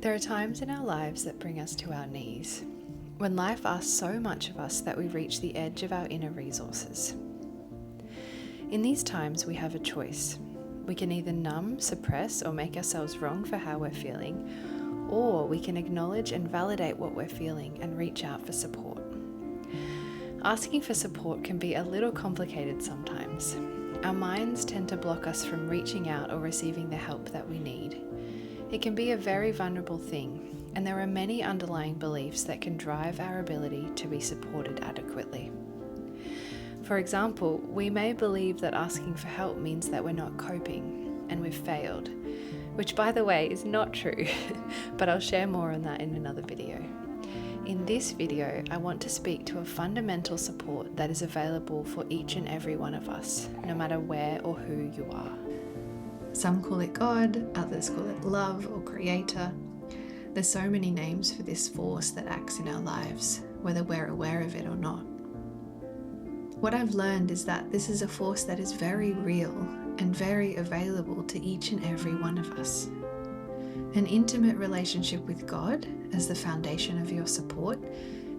There are times in our lives that bring us to our knees, when life asks so much of us that we reach the edge of our inner resources. In these times, we have a choice. We can either numb, suppress, or make ourselves wrong for how we're feeling, or we can acknowledge and validate what we're feeling and reach out for support. Asking for support can be a little complicated sometimes. Our minds tend to block us from reaching out or receiving the help that we need. It can be a very vulnerable thing, and there are many underlying beliefs that can drive our ability to be supported adequately. For example, we may believe that asking for help means that we're not coping and we've failed, which by the way is not true, but I'll share more on that in another video. In this video, I want to speak to a fundamental support that is available for each and every one of us, no matter where or who you are. Some call it God, others call it love or creator. There's so many names for this force that acts in our lives, whether we're aware of it or not. What I've learned is that this is a force that is very real and very available to each and every one of us. An intimate relationship with God as the foundation of your support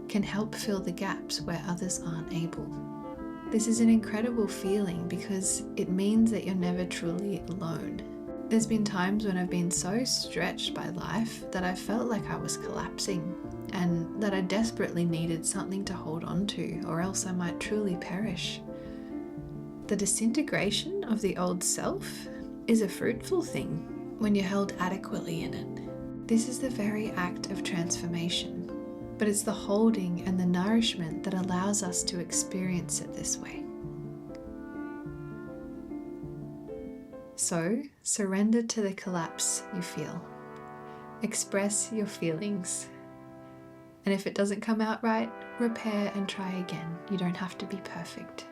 can help fill the gaps where others aren't able. This is an incredible feeling because it means that you're never truly alone. There's been times when I've been so stretched by life that I felt like I was collapsing and that I desperately needed something to hold on to, or else I might truly perish. The disintegration of the old self is a fruitful thing when you're held adequately in it. This is the very act of transformation. But it's the holding and the nourishment that allows us to experience it this way. So, surrender to the collapse you feel. Express your feelings. And if it doesn't come out right, repair and try again. You don't have to be perfect.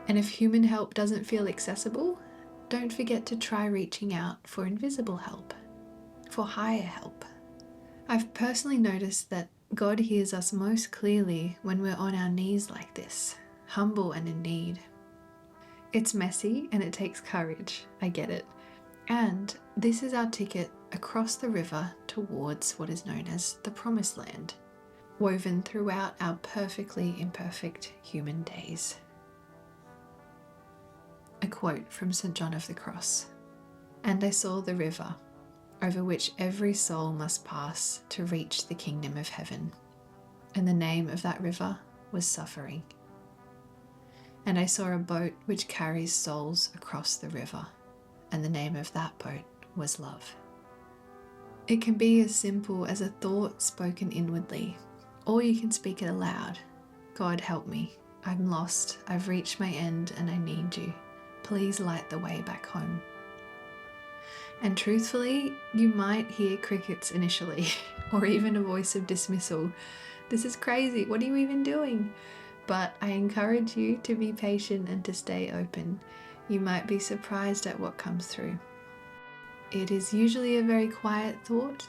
And if human help doesn't feel accessible, don't forget to try reaching out for invisible help, for higher help. I've personally noticed that God hears us most clearly when we're on our knees like this, humble and in need. It's messy and it takes courage, I get it. And this is our ticket across the river towards what is known as the Promised Land, woven throughout our perfectly imperfect human days. A quote from St. John of the Cross. "And I saw the river, over which every soul must pass to reach the kingdom of heaven. And the name of that river was suffering. And I saw a boat which carries souls across the river, and the name of that boat was love." It can be as simple as a thought spoken inwardly, or you can speak it aloud. God help me, I'm lost, I've reached my end and I need you. Please light the way back home. And truthfully, you might hear crickets initially, or even a voice of dismissal. This is crazy, what are you even doing? But I encourage you to be patient and to stay open. You might be surprised at what comes through. It is usually a very quiet thought,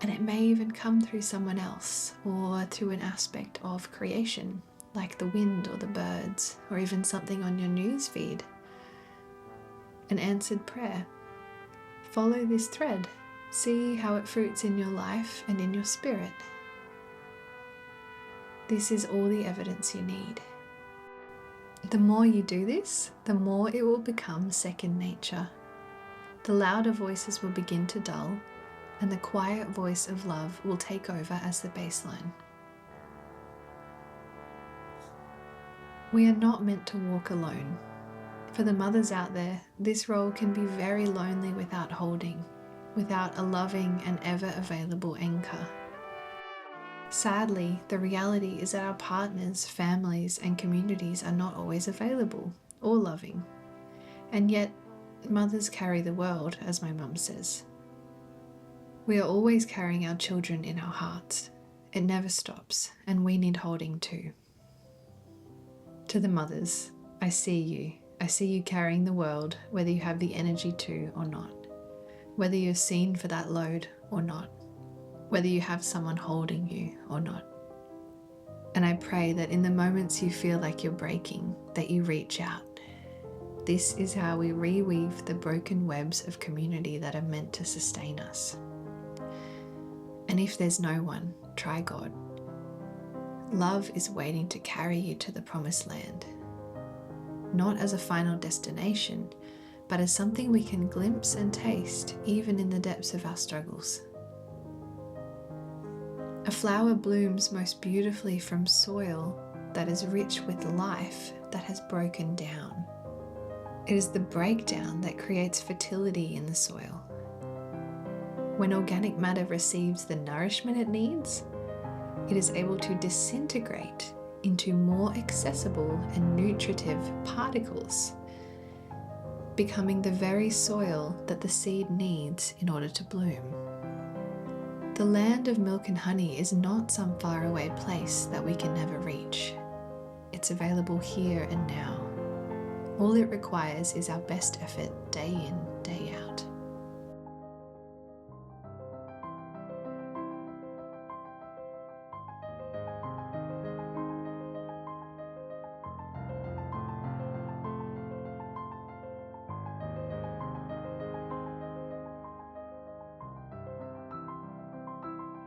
and it may even come through someone else, or through an aspect of creation, like the wind or the birds, or even something on your news feed. An answered prayer. Follow this thread. See how it fruits in your life and in your spirit. This is all the evidence you need. The more you do this, the more it will become second nature. The louder voices will begin to dull, and the quiet voice of love will take over as the baseline. We are not meant to walk alone. For the mothers out there, this role can be very lonely without holding, without a loving and ever available anchor. Sadly, the reality is that our partners, families, and communities are not always available or loving. And yet, mothers carry the world, as my mum says. We are always carrying our children in our hearts. It never stops, and we need holding too. To the mothers, I see you. I see you carrying the world, whether you have the energy to or not, whether you're seen for that load or not, whether you have someone holding you or not. And I pray that in the moments you feel like you're breaking, that you reach out. This is how we reweave the broken webs of community that are meant to sustain us. And if there's no one, try God. Love is waiting to carry you to the promised land, not as a final destination, but as something we can glimpse and taste even in the depths of our struggles. A flower blooms most beautifully from soil that is rich with life that has broken down. It is the breakdown that creates fertility in the soil. When organic matter receives the nourishment it needs, it is able to disintegrate into more accessible and nutritive particles, becoming the very soil that the seed needs in order to bloom. The land of milk and honey is not some faraway place that we can never reach. It's available here and now. All it requires is our best effort day in, day out.